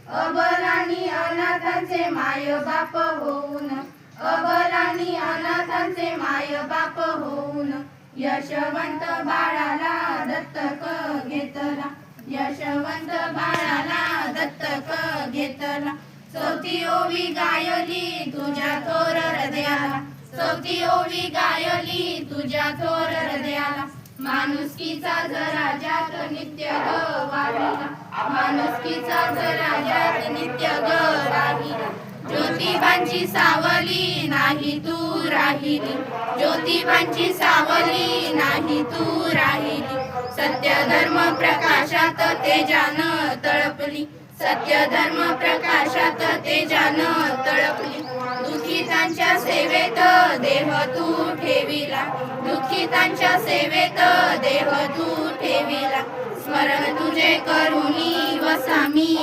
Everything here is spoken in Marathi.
अबलानी अनाथांचे माय बाप होऊन, अबलानी अनाथांचे माय बाप होऊन, यशवंत बाळाला दत्तक घेतला, यशवंत बाळाला दत्तक घेतला. चौथी ओवी गायली तुझ्या थोर हृदयाला, चौथी ओवी गायली तुझ्या थोर हृदयाला. माणुसकीचा जरा जात नित्य ग वाहिला, माणुसकीचा जरा जात नित्य ग राहिला. ज्योतिबांची सावली नाही तू राहिली, ज्योतिबांची सावली नाही तू राहिली. सत्य धर्म प्रकाशात तेजानं तळपली, सत्य धर्म प्रकाशात तेजानं तळपली. दुःखितांच्या सेवेत देह तू ठेविला, दुःखितांच्या सेवेत देह तू ठेविला. स्मरण तुझे करुणी वसामी